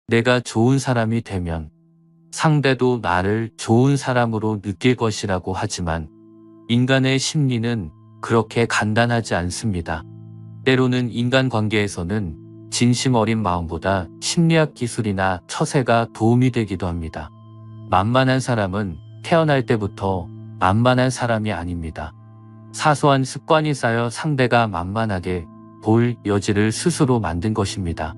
내가 좋은 사람이 되면 상대도 나를 좋은 사람으로 느낄 것이라고 하지만 인간의 심리는 그렇게 간단하지 않습니다. 때로는 인간관계에서는 진심 어린 마음보다 심리학 기술이나 처세가 도움이 되기도 합니다. 만만한 사람은 태어날 때부터 만만한 사람이 아닙니다. 사소한 습관이 쌓여 상대가 만만하게 볼 여지를 스스로 만든 것입니다.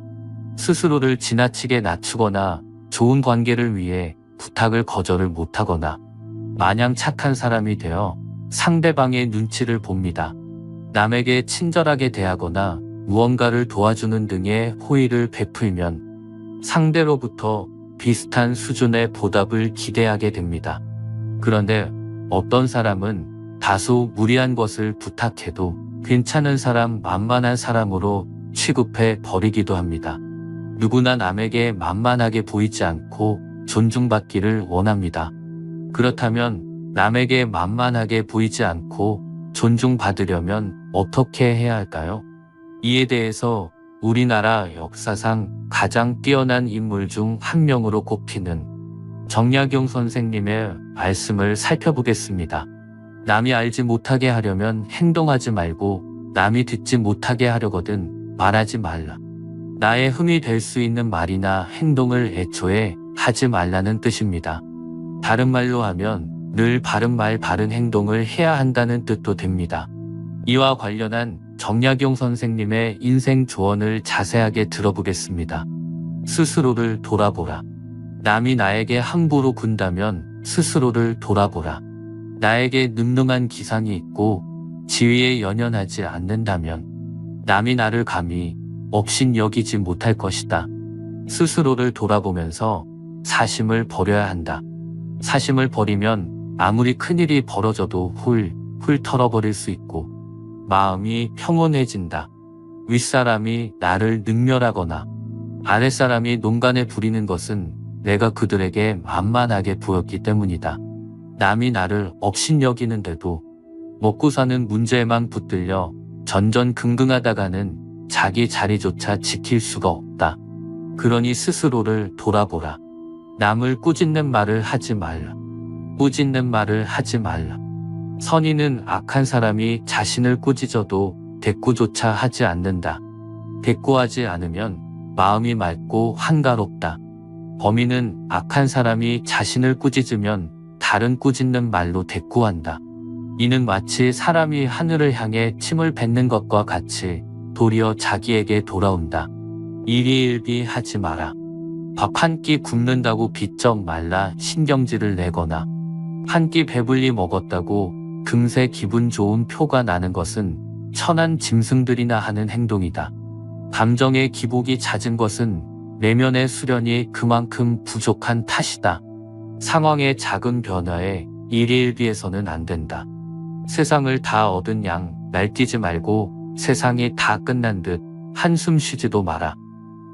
스스로를 지나치게 낮추거나 좋은 관계를 위해 부탁을 거절을 못하거나 마냥 착한 사람이 되어 상대방의 눈치를 봅니다. 남에게 친절하게 대하거나 무언가를 도와주는 등의 호의를 베풀면 상대로부터 비슷한 수준의 보답을 기대하게 됩니다. 그런데 어떤 사람은 다소 무리한 것을 부탁해도 괜찮은 사람, 만만한 사람으로 취급해 버리기도 합니다. 누구나 남에게 만만하게 보이지 않고 존중받기를 원합니다. 그렇다면 남에게 만만하게 보이지 않고 존중받으려면 어떻게 해야 할까요? 이에 대해서 우리나라 역사상 가장 뛰어난 인물 중 한 명으로 꼽히는 정약용 선생님의 말씀을 살펴보겠습니다. 남이 알지 못하게 하려면 행동하지 말고 남이 듣지 못하게 하려거든 말하지 말라. 나의 흠이 될 수 있는 말이나 행동을 애초에 하지 말라는 뜻입니다. 다른 말로 하면 늘 바른 말, 바른 행동을 해야 한다는 뜻도 됩니다. 이와 관련한 정약용 선생님의 인생 조언을 자세하게 들어보겠습니다. 스스로를 돌아보라. 남이 나에게 함부로 군다면 스스로를 돌아보라. 나에게 능능한 기상이 있고 지위에 연연하지 않는다면 남이 나를 감히 업신 여기지 못할 것이다. 스스로를 돌아보면서 사심을 버려야 한다. 사심을 버리면 아무리 큰일이 벌어져도 훌훌 털어버릴 수 있고 마음이 평온해진다. 윗사람이 나를 능멸하거나 아랫사람이 농간에 부리는 것은 내가 그들에게 만만하게 보였기 때문이다. 남이 나를 업신여기는데도 먹고 사는 문제에만 붙들려 전전긍긍하다가는 자기 자리조차 지킬 수가 없다. 그러니 스스로를 돌아보라. 남을 꾸짖는 말을 하지 말라. 꾸짖는 말을 하지 말라. 선인은 악한 사람이 자신을 꾸짖어도 대꾸조차 하지 않는다. 대꾸하지 않으면 마음이 맑고 한가롭다. 범인은 악한 사람이 자신을 꾸짖으면 다른 꾸짖는 말로 대꾸한다. 이는 마치 사람이 하늘을 향해 침을 뱉는 것과 같이 도리어 자기에게 돌아온다. 일희일비하지 마라. 밥 한 끼 굶는다고 비쩍 말라 신경질을 내거나 한 끼 배불리 먹었다고 금세 기분 좋은 표가 나는 것은 천한 짐승들이나 하는 행동이다. 감정의 기복이 잦은 것은 내면의 수련이 그만큼 부족한 탓이다. 상황의 작은 변화에 일희일비해서는 안 된다. 세상을 다 얻은 양 날뛰지 말고 세상이 다 끝난 듯 한숨 쉬지도 마라.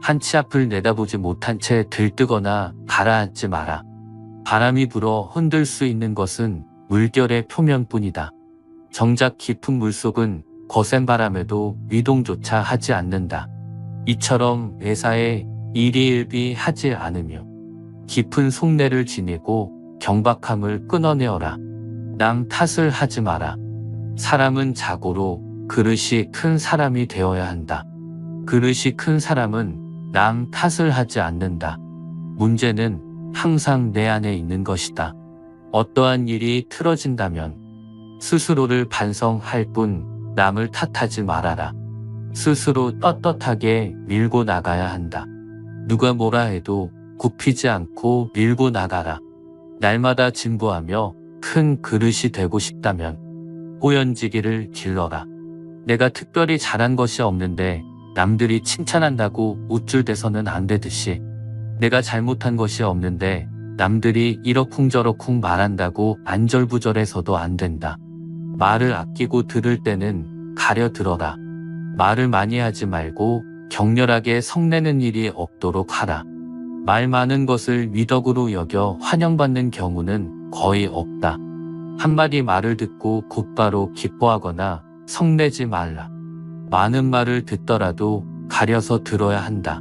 한치 앞을 내다보지 못한 채 들뜨거나 가라앉지 마라. 바람이 불어 흔들 수 있는 것은 물결의 표면뿐이다. 정작 깊은 물속은 거센 바람에도 미동조차 하지 않는다. 이처럼 매사에 일희일비하지 않으며 깊은 속내를 지니고 경박함을 끊어내어라. 남 탓을 하지 마라. 사람은 자고로 그릇이 큰 사람이 되어야 한다. 그릇이 큰 사람은 남 탓을 하지 않는다. 문제는 항상 내 안에 있는 것이다. 어떠한 일이 틀어진다면 스스로를 반성할 뿐 남을 탓하지 말아라. 스스로 떳떳하게 밀고 나가야 한다. 누가 뭐라 해도 굽히지 않고 밀고 나가라. 날마다 진보하며 큰 그릇이 되고 싶다면 호연지기를 길러라. 내가 특별히 잘한 것이 없는데 남들이 칭찬한다고 우쭐대서는 안 되듯이 내가 잘못한 것이 없는데 남들이 이러쿵저러쿵 말한다고 안절부절해서도 안 된다. 말을 아끼고 들을 때는 가려 들어라. 말을 많이 하지 말고 격렬하게 성내는 일이 없도록 하라. 말 많은 것을 미덕으로 여겨 환영받는 경우는 거의 없다. 한마디 말을 듣고 곧바로 기뻐하거나 성내지 말라. 많은 말을 듣더라도 가려서 들어야 한다.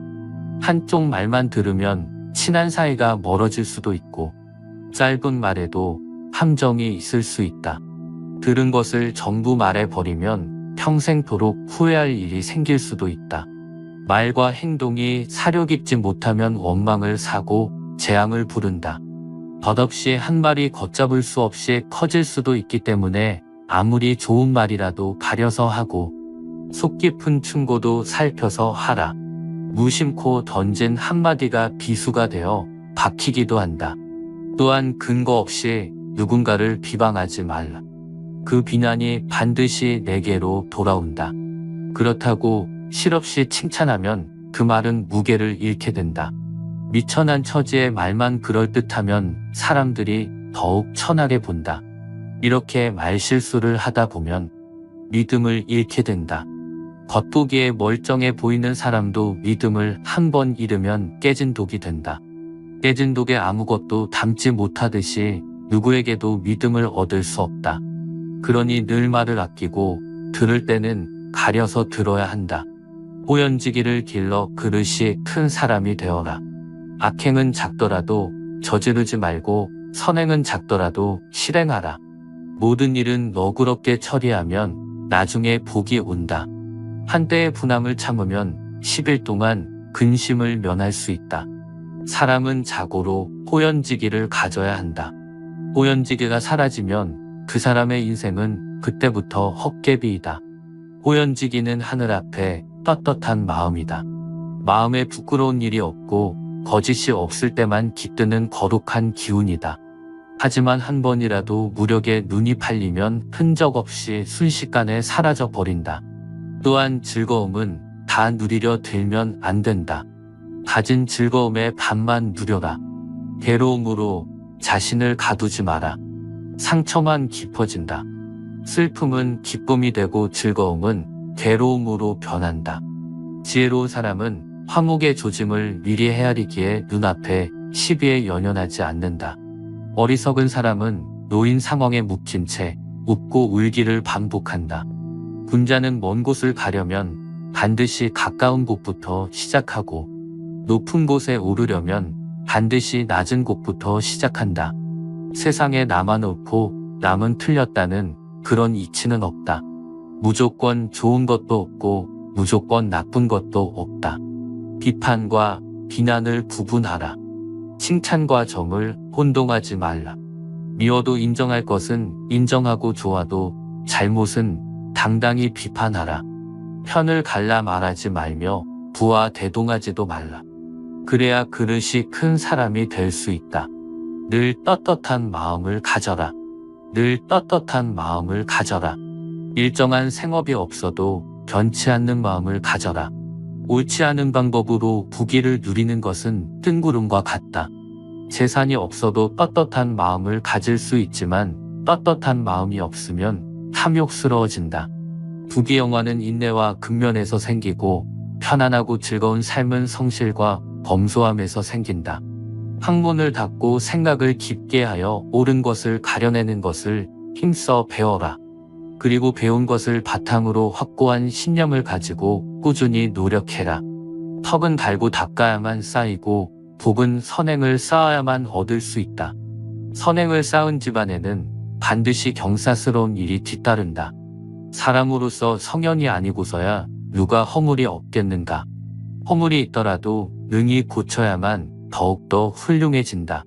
한쪽 말만 들으면 친한 사이가 멀어질 수도 있고 짧은 말에도 함정이 있을 수 있다. 들은 것을 전부 말해버리면 평생토록 후회할 일이 생길 수도 있다. 말과 행동이 사려 깊지 못하면 원망을 사고 재앙을 부른다. 덧없이 한 말이 걷잡을 수 없이 커질 수도 있기 때문에 아무리 좋은 말이라도 가려서 하고 속 깊은 충고도 살펴서 하라. 무심코 던진 한마디가 비수가 되어 박히기도 한다. 또한 근거 없이 누군가를 비방하지 말라. 그 비난이 반드시 내게로 돌아온다. 그렇다고 실없이 칭찬하면 그 말은 무게를 잃게 된다. 미천한 처지의 말만 그럴듯하면 사람들이 더욱 천하게 본다. 이렇게 말실수를 하다 보면 믿음을 잃게 된다. 겉보기에 멀쩡해 보이는 사람도 믿음을 한 번 잃으면 깨진 독이 된다. 깨진 독에 아무것도 담지 못하듯이 누구에게도 믿음을 얻을 수 없다. 그러니 늘 말을 아끼고 들을 때는 가려서 들어야 한다. 호연지기를 길러 그릇이 큰 사람이 되어라. 악행은 작더라도 저지르지 말고 선행은 작더라도 실행하라. 모든 일은 너그럽게 처리하면 나중에 복이 온다. 한때의 분함을 참으면 10일 동안 근심을 면할 수 있다. 사람은 자고로 호연지기를 가져야 한다. 호연지기가 사라지면 그 사람의 인생은 그때부터 헛개비이다. 호연지기는 하늘 앞에 떳떳한 마음이다. 마음에 부끄러운 일이 없고 거짓이 없을 때만 깃드는 거룩한 기운이다. 하지만 한 번이라도 무력에 눈이 팔리면 흔적 없이 순식간에 사라져 버린다. 또한 즐거움은 다 누리려 들면 안 된다. 가진 즐거움의 반만 누려라. 괴로움으로 자신을 가두지 마라. 상처만 깊어진다. 슬픔은 기쁨이 되고 즐거움은 괴로움으로 변한다. 지혜로운 사람은 화목의 조짐을 미리 헤아리기에 눈앞에 시비에 연연하지 않는다. 어리석은 사람은 노인 상황에 묶인 채 웃고 울기를 반복한다. 군자는 먼 곳을 가려면 반드시 가까운 곳부터 시작하고 높은 곳에 오르려면 반드시 낮은 곳부터 시작한다. 세상에 나만 옳고 남은 틀렸다는 그런 이치는 없다. 무조건 좋은 것도 없고 무조건 나쁜 것도 없다. 비판과 비난을 구분하라. 칭찬과 정을 혼동하지 말라. 미워도 인정할 것은 인정하고 좋아도 잘못은 당당히 비판하라. 편을 갈라 말하지 말며 부와 대동하지도 말라. 그래야 그릇이 큰 사람이 될 수 있다. 늘 떳떳한 마음을 가져라. 늘 떳떳한 마음을 가져라. 일정한 생업이 없어도 변치 않는 마음을 가져라. 옳지 않은 방법으로 부귀를 누리는 것은 뜬구름과 같다. 재산이 없어도 떳떳한 마음을 가질 수 있지만 떳떳한 마음이 없으면 탐욕스러워진다. 부귀영화는 인내와 근면에서 생기고 편안하고 즐거운 삶은 성실과 검소함에서 생긴다. 학문을 닫고 생각을 깊게 하여 옳은 것을 가려내는 것을 힘써 배워라. 그리고 배운 것을 바탕으로 확고한 신념을 가지고 꾸준히 노력해라. 턱은 달고 닦아야만 쌓이고 복은 선행을 쌓아야만 얻을 수 있다. 선행을 쌓은 집안에는 반드시 경사스러운 일이 뒤따른다. 사람으로서 성현이 아니고서야 누가 허물이 없겠는가. 허물이 있더라도 능히 고쳐야만 더욱더 훌륭해진다.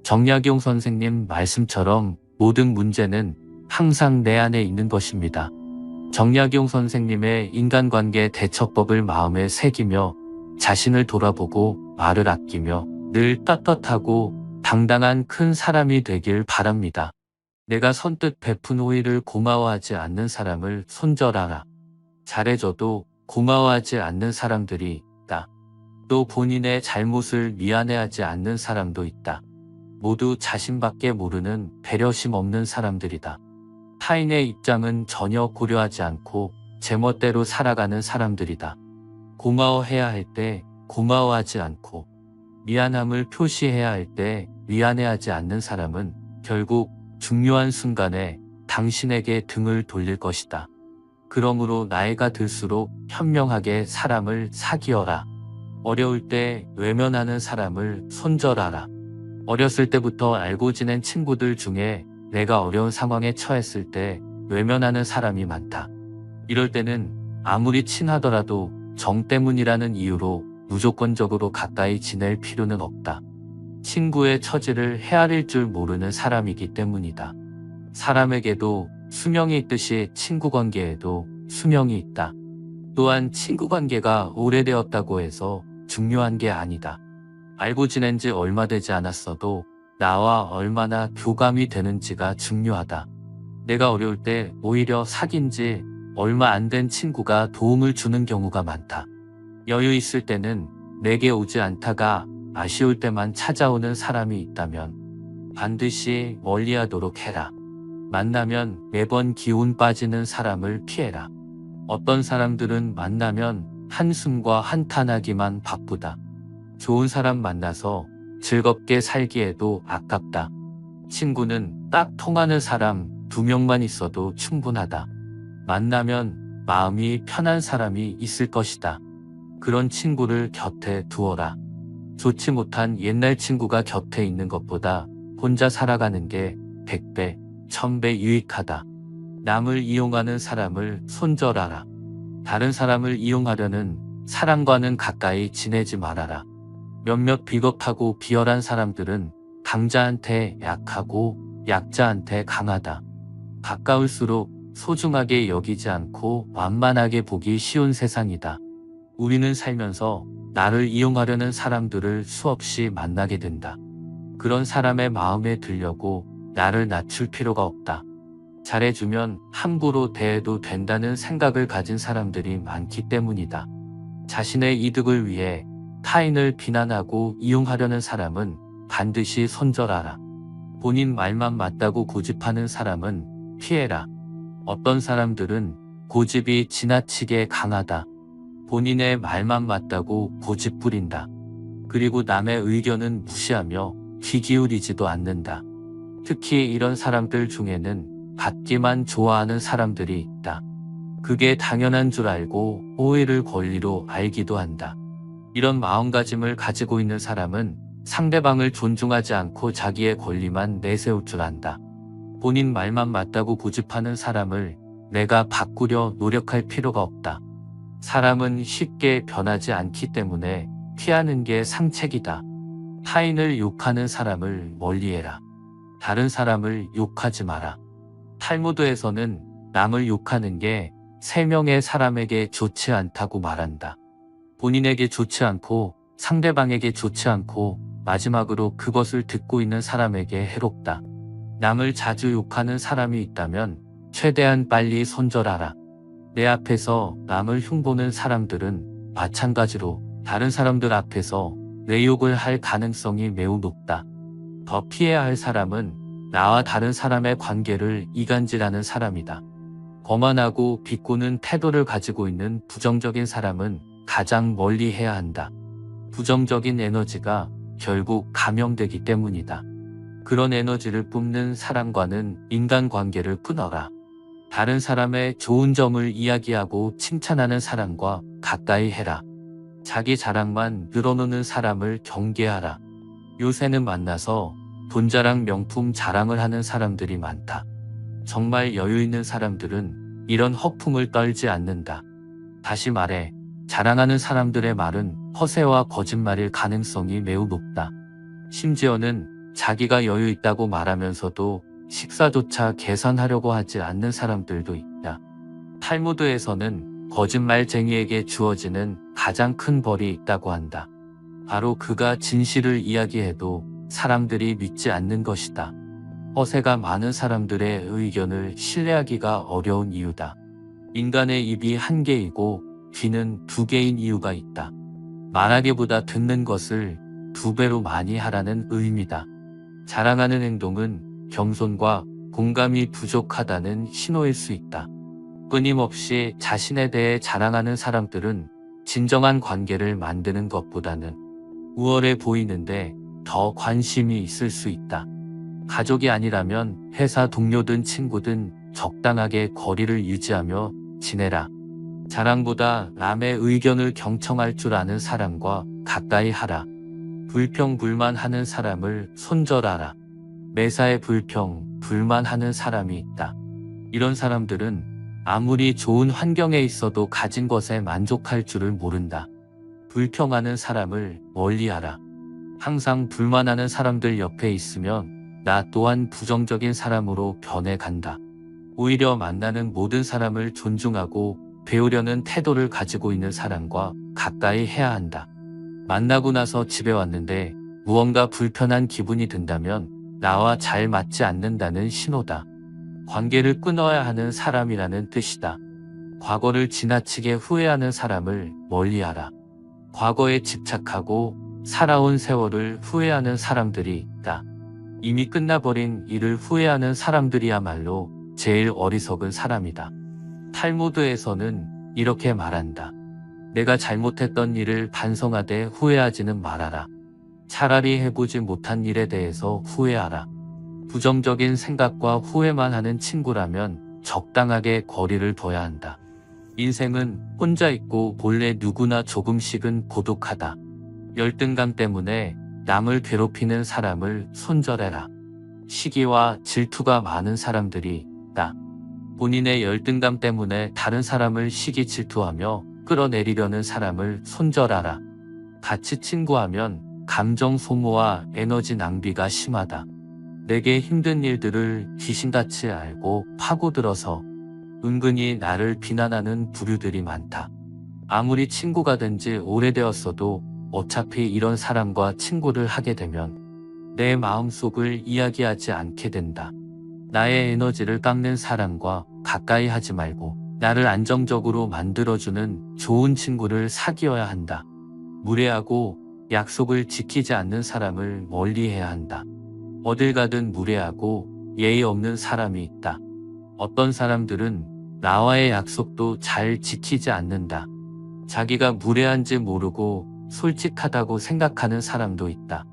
정약용 선생님 말씀처럼 모든 문제는 항상 내 안에 있는 것입니다. 정약용 선생님의 인간관계 대처법을 마음에 새기며 자신을 돌아보고 말을 아끼며 늘 떳떳하고 당당한 큰 사람이 되길 바랍니다. 내가 선뜻 베푼 호의를 고마워하지 않는 사람을 손절하라. 잘해줘도 고마워하지 않는 사람들이 있다. 또 본인의 잘못을 미안해하지 않는 사람도 있다. 모두 자신밖에 모르는 배려심 없는 사람들이다. 타인의 입장은 전혀 고려하지 않고 제멋대로 살아가는 사람들이다. 고마워해야 할 때 고마워하지 않고 미안함을 표시해야 할 때 미안해하지 않는 사람은 결국 중요한 순간에 당신에게 등을 돌릴 것이다. 그러므로 나이가 들수록 현명하게 사람을 사귀어라. 어려울 때 외면하는 사람을 손절하라. 어렸을 때부터 알고 지낸 친구들 중에 내가 어려운 상황에 처했을 때 외면하는 사람이 많다. 이럴 때는 아무리 친하더라도 정 때문이라는 이유로 무조건적으로 가까이 지낼 필요는 없다. 친구의 처지를 헤아릴 줄 모르는 사람이기 때문이다. 사람에게도 수명이 있듯이 친구 관계에도 수명이 있다. 또한 친구 관계가 오래되었다고 해서 중요한 게 아니다. 알고 지낸 지 얼마 되지 않았어도 나와 얼마나 교감이 되는지가 중요하다. 내가 어려울 때 오히려 사귄 지 얼마 안 된 친구가 도움을 주는 경우가 많다. 여유 있을 때는 내게 오지 않다가 아쉬울 때만 찾아오는 사람이 있다면 반드시 멀리하도록 해라. 만나면 매번 기운 빠지는 사람을 피해라. 어떤 사람들은 만나면 한숨과 한탄하기만 바쁘다. 좋은 사람 만나서 즐겁게 살기에도 아깝다. 친구는 딱 통하는 사람 2명만 있어도 충분하다. 만나면 마음이 편한 사람이 있을 것이다. 그런 친구를 곁에 두어라. 좋지 못한 옛날 친구가 곁에 있는 것보다 혼자 살아가는 게 100배, 1000배 유익하다. 남을 이용하는 사람을 손절하라. 다른 사람을 이용하려는 사람과는 가까이 지내지 말아라. 몇몇 비겁하고 비열한 사람들은 강자한테 약하고 약자한테 강하다. 가까울수록 소중하게 여기지 않고 완만하게 보기 쉬운 세상이다. 우리는 살면서 나를 이용하려는 사람들을 수없이 만나게 된다. 그런 사람의 마음에 들려고 나를 낮출 필요가 없다. 잘해주면 함부로 대해도 된다는 생각을 가진 사람들이 많기 때문이다. 자신의 이득을 위해 타인을 비난하고 이용하려는 사람은 반드시 손절하라. 본인 말만 맞다고 고집하는 사람은 피해라. 어떤 사람들은 고집이 지나치게 강하다. 본인의 말만 맞다고 고집 부린다. 그리고 남의 의견은 무시하며 귀 기울이지도 않는다. 특히 이런 사람들 중에는 받기만 좋아하는 사람들이 있다. 그게 당연한 줄 알고 오해를 권리로 알기도 한다. 이런 마음가짐을 가지고 있는 사람은 상대방을 존중하지 않고 자기의 권리만 내세울 줄 안다. 본인 말만 맞다고 고집하는 사람을 내가 바꾸려 노력할 필요가 없다. 사람은 쉽게 변하지 않기 때문에 피하는 게 상책이다. 타인을 욕하는 사람을 멀리해라. 다른 사람을 욕하지 마라. 탈무드에서는 남을 욕하는 게 3명의 사람에게 좋지 않다고 말한다. 본인에게 좋지 않고 상대방에게 좋지 않고 마지막으로 그것을 듣고 있는 사람에게 해롭다. 남을 자주 욕하는 사람이 있다면 최대한 빨리 손절하라. 내 앞에서 남을 흉보는 사람들은 마찬가지로 다른 사람들 앞에서 내 욕을 할 가능성이 매우 높다. 더 피해야 할 사람은 나와 다른 사람의 관계를 이간질하는 사람이다. 거만하고 비꼬는 태도를 가지고 있는 부정적인 사람은 가장 멀리 해야 한다. 부정적인 에너지가 결국 감염되기 때문이다. 그런 에너지를 뿜는 사람과는 인간관계를 끊어라. 다른 사람의 좋은 점을 이야기하고 칭찬하는 사람과 가까이 해라. 자기 자랑만 늘어놓는 사람을 경계하라. 요새는 만나서 돈자랑 명품 자랑을 하는 사람들이 많다. 정말 여유 있는 사람들은 이런 허풍을 떨지 않는다. 다시 말해, 자랑하는 사람들의 말은 허세와 거짓말일 가능성이 매우 높다. 심지어는 자기가 여유 있다고 말하면서도 식사조차 계산하려고 하지 않는 사람들도 있다. 탈무드에서는 거짓말쟁이에게 주어지는 가장 큰 벌이 있다고 한다. 바로 그가 진실을 이야기해도 사람들이 믿지 않는 것이다. 허세가 많은 사람들의 의견을 신뢰하기가 어려운 이유다. 인간의 입이 1개이고 귀는 2개인 이유가 있다. 말하기보다 듣는 것을 2배로 많이 하라는 의미다. 자랑하는 행동은 겸손과 공감이 부족하다는 신호일 수 있다. 끊임없이 자신에 대해 자랑하는 사람들은 진정한 관계를 만드는 것보다는 우월해 보이는데 더 관심이 있을 수 있다. 가족이 아니라면 회사 동료든 친구든 적당하게 거리를 유지하며 지내라. 자랑보다 남의 의견을 경청할 줄 아는 사람과 가까이 하라. 불평불만하는 사람을 손절하라. 매사에 불평불만하는 사람이 있다. 이런 사람들은 아무리 좋은 환경에 있어도 가진 것에 만족할 줄을 모른다. 불평하는 사람을 멀리하라. 항상 불만하는 사람들 옆에 있으면 나 또한 부정적인 사람으로 변해간다. 오히려 만나는 모든 사람을 존중하고 배우려는 태도를 가지고 있는 사람과 가까이 해야 한다. 만나고 나서 집에 왔는데 무언가 불편한 기분이 든다면 나와 잘 맞지 않는다는 신호다. 관계를 끊어야 하는 사람이라는 뜻이다. 과거를 지나치게 후회하는 사람을 멀리하라. 과거에 집착하고 살아온 세월을 후회하는 사람들이 있다. 이미 끝나버린 일을 후회하는 사람들이야말로 제일 어리석은 사람이다. 탈무드에서는 이렇게 말한다. 내가 잘못했던 일을 반성하되 후회하지는 말아라. 차라리 해보지 못한 일에 대해서 후회하라. 부정적인 생각과 후회만 하는 친구라면 적당하게 거리를 둬야 한다. 인생은 혼자 있고 본래 누구나 조금씩은 고독하다. 열등감 때문에 남을 괴롭히는 사람을 손절해라. 시기와 질투가 많은 사람들이 있다. 본인의 열등감 때문에 다른 사람을 시기 질투하며 끌어내리려는 사람을 손절하라. 같이 친구하면 감정 소모와 에너지 낭비가 심하다. 내게 힘든 일들을 귀신같이 알고 파고들어서 은근히 나를 비난하는 부류들이 많다. 아무리 친구가 된 지 오래되었어도 어차피 이런 사람과 친구를 하게 되면 내 마음속을 이야기하지 않게 된다. 나의 에너지를 깎는 사람과 가까이 하지 말고 나를 안정적으로 만들어주는 좋은 친구를 사귀어야 한다. 무례하고 약속을 지키지 않는 사람을 멀리해야 한다. 어딜 가든 무례하고 예의 없는 사람이 있다. 어떤 사람들은 나와의 약속도 잘 지키지 않는다. 자기가 무례한지 모르고 솔직하다고 생각하는 사람도 있다.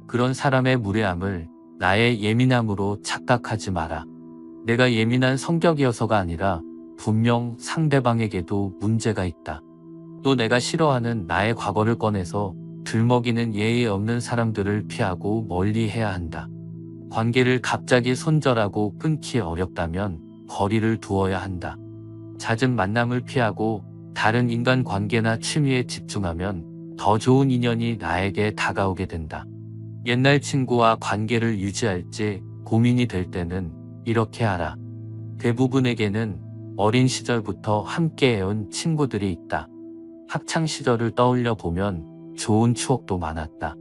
그런 사람의 무례함을 나의 예민함으로 착각하지 마라. 내가 예민한 성격이어서가 아니라 분명 상대방에게도 문제가 있다. 또 내가 싫어하는 나의 과거를 꺼내서 들먹이는 예의 없는 사람들을 피하고 멀리해야 한다. 관계를 갑자기 손절하고 끊기 어렵다면 거리를 두어야 한다. 잦은 만남을 피하고 다른 인간 관계나 취미에 집중하면 더 좋은 인연이 나에게 다가오게 된다. 옛날 친구와 관계를 유지할지 고민이 될 때는 이렇게 하라. 대부분에게는 어린 시절부터 함께해온 친구들이 있다. 학창 시절을 떠올려 보면 좋은 추억도 많았다.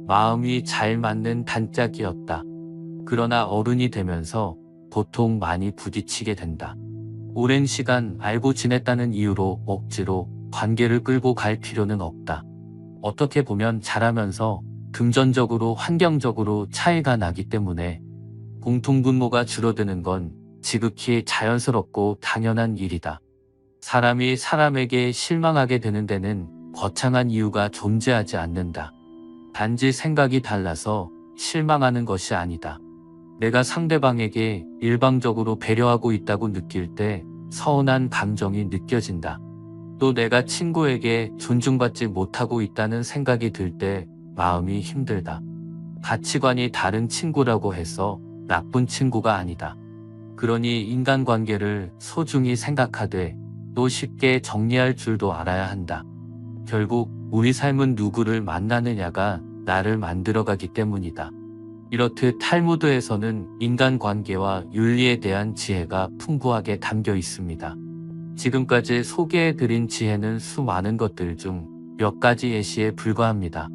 마음이 잘 맞는 단짝이었다. 그러나 어른이 되면서 보통 많이 부딪히게 된다. 오랜 시간 알고 지냈다는 이유로 억지로 관계를 끌고 갈 필요는 없다. 어떻게 보면 자라면서 금전적으로 환경적으로 차이가 나기 때문에 공통분모가 줄어드는 건 지극히 자연스럽고 당연한 일이다. 사람이 사람에게 실망하게 되는 데는 거창한 이유가 존재하지 않는다. 단지 생각이 달라서 실망하는 것이 아니다. 내가 상대방에게 일방적으로 배려하고 있다고 느낄 때 서운한 감정이 느껴진다. 또 내가 친구에게 존중받지 못하고 있다는 생각이 들 때 마음이 힘들다. 가치관이 다른 친구라고 해서 나쁜 친구가 아니다. 그러니 인간관계를 소중히 생각하되 또 쉽게 정리할 줄도 알아야 한다. 결국 우리 삶은 누구를 만나느냐가 나를 만들어가기 때문이다. 이렇듯 탈무드에서는 인간관계와 윤리에 대한 지혜가 풍부하게 담겨 있습니다. 지금까지 소개해드린 지혜는 수많은 것들 중 몇 가지 예시에 불과합니다.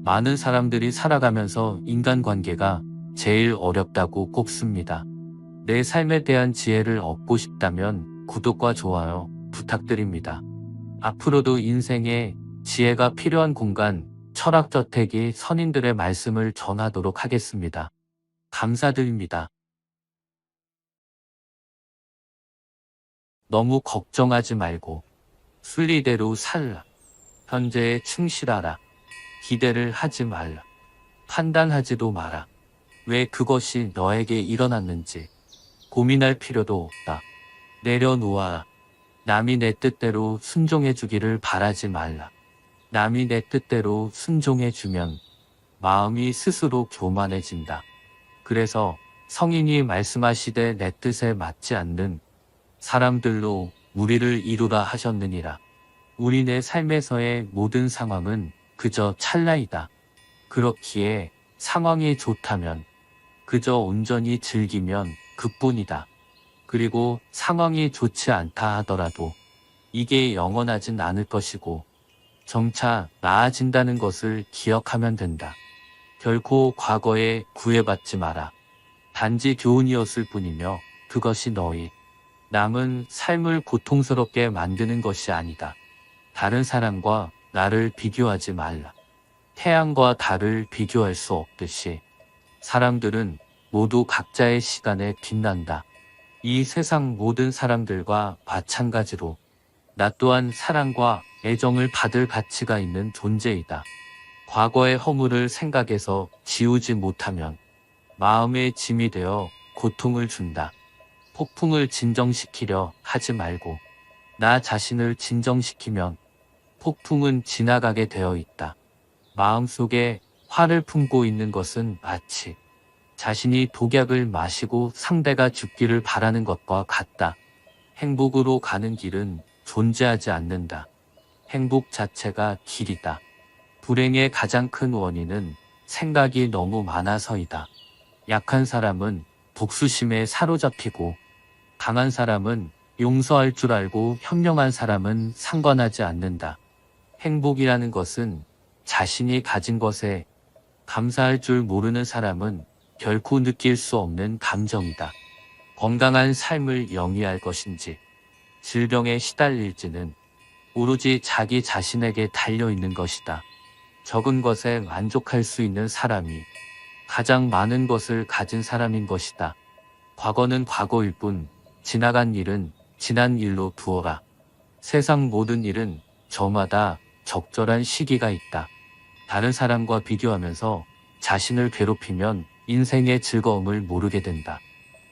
많은 사람들이 살아가면서 인간관계가 제일 어렵다고 꼽습니다. 내 삶에 대한 지혜를 얻고 싶다면 구독과 좋아요 부탁드립니다. 앞으로도 인생에 지혜가 필요한 공간, 철학저택이 선인들의 말씀을 전하도록 하겠습니다. 감사드립니다. 너무 걱정하지 말고 순리대로 살라. 현재에 충실하라. 기대를 하지 말라. 판단하지도 마라. 왜 그것이 너에게 일어났는지 고민할 필요도 없다. 내려놓아라. 남이 내 뜻대로 순종해주기를 바라지 말라. 남이 내 뜻대로 순종해주면 마음이 스스로 교만해진다. 그래서 성인이 말씀하시되 내 뜻에 맞지 않는 사람들로 무리를 이루라 하셨느니라. 우리네 삶에서의 모든 상황은 그저 찰나이다. 그렇기에 상황이 좋다면 그저 온전히 즐기면 그뿐이다. 그리고 상황이 좋지 않다 하더라도 이게 영원하진 않을 것이고 점차 나아진다는 것을 기억하면 된다. 결코 과거에 구애받지 마라. 단지 교훈이었을 뿐이며 그것이 너희 남은 삶을 고통스럽게 만드는 것이 아니다. 다른 사람과 나를 비교하지 말라. 태양과 달을 비교할 수 없듯이 사람들은 모두 각자의 시간에 빛난다. 이 세상 모든 사람들과 마찬가지로 나 또한 사랑과 애정을 받을 가치가 있는 존재이다. 과거의 허물을 생각해서 지우지 못하면 마음의 짐이 되어 고통을 준다. 폭풍을 진정시키려 하지 말고 나 자신을 진정시키면 폭풍은 지나가게 되어 있다. 마음속에 화를 품고 있는 것은 마치 자신이 독약을 마시고 상대가 죽기를 바라는 것과 같다. 행복으로 가는 길은 존재하지 않는다. 행복 자체가 길이다. 불행의 가장 큰 원인은 생각이 너무 많아서이다. 약한 사람은 복수심에 사로잡히고 강한 사람은 용서할 줄 알고 현명한 사람은 상관하지 않는다. 행복이라는 것은 자신이 가진 것에 감사할 줄 모르는 사람은 결코 느낄 수 없는 감정이다. 건강한 삶을 영위할 것인지 질병에 시달릴지는 오로지 자기 자신에게 달려있는 것이다. 적은 것에 만족할 수 있는 사람이 가장 많은 것을 가진 사람인 것이다. 과거는 과거일 뿐 지나간 일은 지난 일로 두어라. 세상 모든 일은 저마다 적절한 시기가 있다. 다른 사람과 비교하면서 자신을 괴롭히면 인생의 즐거움을 모르게 된다.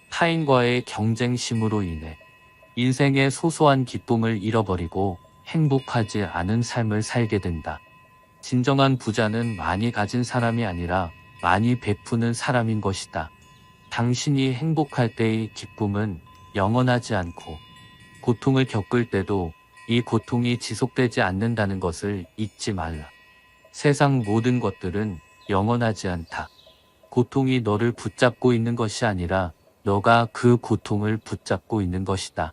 타인과의 경쟁심으로 인해 인생의 소소한 기쁨을 잃어버리고 행복하지 않은 삶을 살게 된다. 진정한 부자는 많이 가진 사람이 아니라 많이 베푸는 사람인 것이다. 당신이 행복할 때의 기쁨은 영원하지 않고 고통을 겪을 때도 이 고통이 지속되지 않는다는 것을 잊지 말라. 세상 모든 것들은 영원하지 않다. 고통이 너를 붙잡고 있는 것이 아니라 너가 그 고통을 붙잡고 있는 것이다.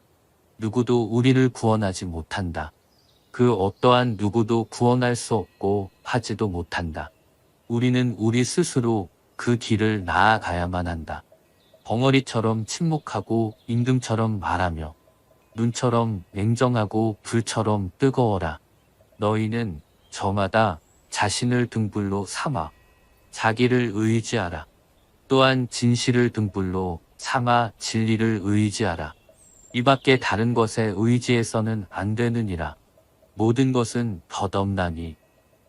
누구도 우리를 구원하지 못한다. 그 어떠한 누구도 구원할 수 없고 하지도 못한다. 우리는 우리 스스로 그 길을 나아가야만 한다. 벙어리처럼 침묵하고 임금처럼 말하며 눈처럼 냉정하고 불처럼 뜨거워라. 너희는 저마다 자신을 등불로 삼아 자기를 의지하라. 또한 진실을 등불로 삼아 진리를 의지하라. 이 밖에 다른 것에 의지해서는 안 되느니라. 모든 것은 덧없나니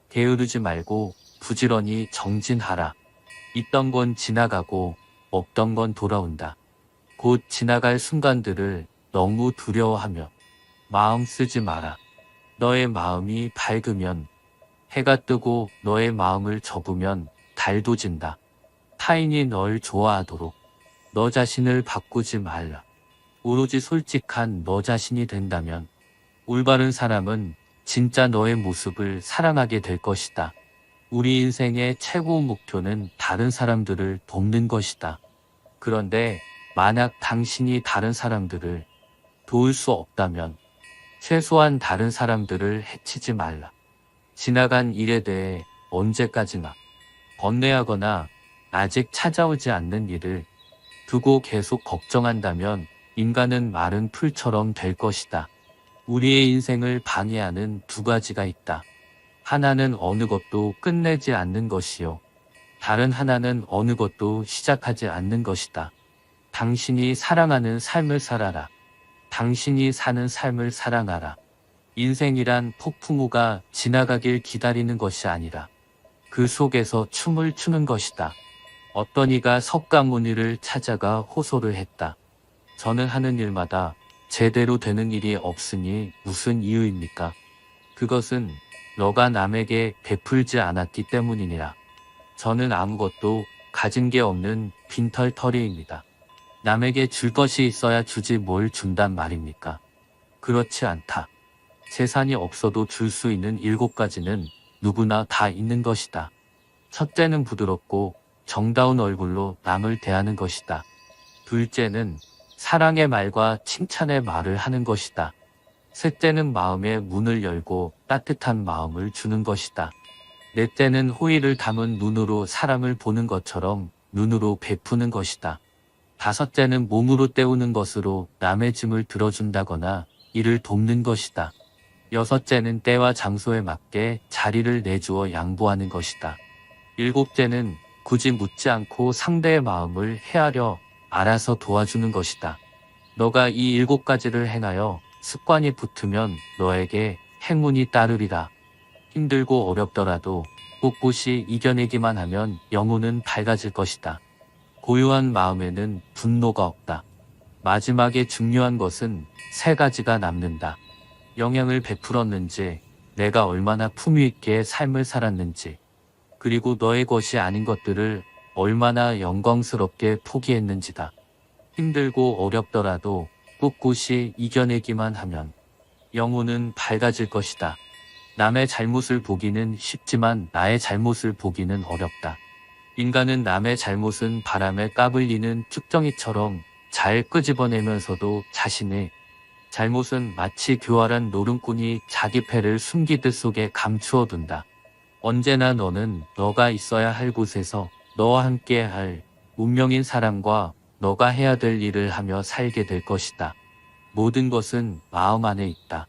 게으르지 말고 부지런히 정진하라. 있던 건 지나가고 없던 건 돌아온다. 곧 지나갈 순간들을 너무 두려워하며 마음 쓰지 마라. 너의 마음이 밝으면 해가 뜨고 너의 마음을 접으면 달도 진다. 타인이 널 좋아하도록 너 자신을 바꾸지 말라. 오로지 솔직한 너 자신이 된다면 올바른 사람은 진짜 너의 모습을 사랑하게 될 것이다. 우리 인생의 최고 목표는 다른 사람들을 돕는 것이다. 그런데 만약 당신이 다른 사람들을 도울 수 없다면 최소한 다른 사람들을 해치지 말라. 지나간 일에 대해 언제까지나 번뇌하거나 아직 찾아오지 않는 일을 두고 계속 걱정한다면 인간은 마른 풀처럼 될 것이다. 우리의 인생을 방해하는 두 가지가 있다. 하나는 어느 것도 끝내지 않는 것이요. 다른 하나는 어느 것도 시작하지 않는 것이다. 당신이 사랑하는 삶을 살아라. 당신이 사는 삶을 사랑하라. 인생이란 폭풍우가 지나가길 기다리는 것이 아니라 그 속에서 춤을 추는 것이다. 어떤 이가 석가모니를 찾아가 호소를 했다. 저는 하는 일마다 제대로 되는 일이 없으니 무슨 이유입니까? 그것은 너가 남에게 베풀지 않았기 때문이니라. 저는 아무것도 가진 게 없는 빈털터리입니다. 남에게 줄 것이 있어야 주지 뭘 준단 말입니까? 그렇지 않다. 재산이 없어도 줄 수 있는 7가지는 누구나 다 있는 것이다. 첫째는 부드럽고 정다운 얼굴로 남을 대하는 것이다. 둘째는 사랑의 말과 칭찬의 말을 하는 것이다. 셋째는 마음의 문을 열고 따뜻한 마음을 주는 것이다. 넷째는 호의를 담은 눈으로 사람을 보는 것처럼 눈으로 베푸는 것이다. 다섯째는 몸으로 때우는 것으로 남의 짐을 들어준다거나 이를 돕는 것이다. 여섯째는 때와 장소에 맞게 자리를 내주어 양보하는 것이다. 일곱째는 굳이 묻지 않고 상대의 마음을 헤아려 알아서 도와주는 것이다. 너가 이 7가지를 행하여 습관이 붙으면 너에게 행운이 따르리라. 힘들고 어렵더라도 꿋꿋이 이겨내기만 하면 영혼은 밝아질 것이다. 고요한 마음에는 분노가 없다. 마지막에 중요한 것은 3가지가 남는다. 영향을 베풀었는지, 내가 얼마나 품위 있게 삶을 살았는지, 그리고 너의 것이 아닌 것들을 얼마나 영광스럽게 포기했는지다. 힘들고 어렵더라도 꿋꿋이 이겨내기만 하면 영혼은 밝아질 것이다. 남의 잘못을 보기는 쉽지만 나의 잘못을 보기는 어렵다. 인간은 남의 잘못은 바람에 까불리는 쭉정이처럼 잘 끄집어내면서도 자신의 잘못은 마치 교활한 노름꾼이 자기 패를 숨기듯 속에 감추어 둔다. 언제나 너는 너가 있어야 할 곳에서 너와 함께 할 운명인 사람과 너가 해야 될 일을 하며 살게 될 것이다. 모든 것은 마음 안에 있다.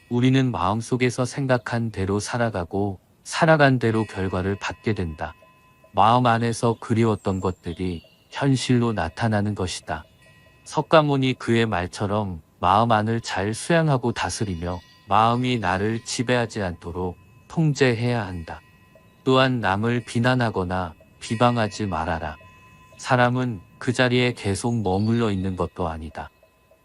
우리는 마음속에서 생각한 대로 살아가고 살아간 대로 결과를 받게 된다. 마음 안에서 그리웠던 것들이 현실로 나타나는 것이다. 석가모니 그의 말처럼 마음 안을 잘 수양하고 다스리며 마음이 나를 지배하지 않도록 통제해야 한다. 또한 남을 비난하거나 비방하지 말아라. 사람은 그 자리에 계속 머물러 있는 것도 아니다.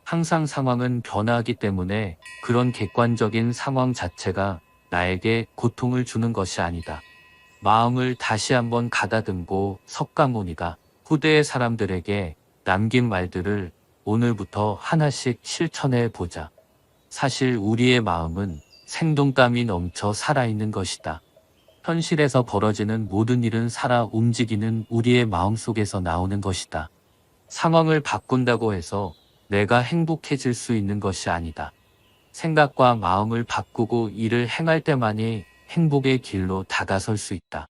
항상 상황은 변화하기 때문에 그런 객관적인 상황 자체가 나에게 고통을 주는 것이 아니다. 마음을 다시 한번 가다듬고 석가모니가 후대의 사람들에게 남긴 말들을 오늘부터 하나씩 실천해 보자. 사실 우리의 마음은 생동감이 넘쳐 살아있는 것이다. 현실에서 벌어지는 모든 일은 살아 움직이는 우리의 마음속에서 나오는 것이다. 상황을 바꾼다고 해서 내가 행복해질 수 있는 것이 아니다. 생각과 마음을 바꾸고 일을 행할 때만이 행복의 길로 다가설 수 있다.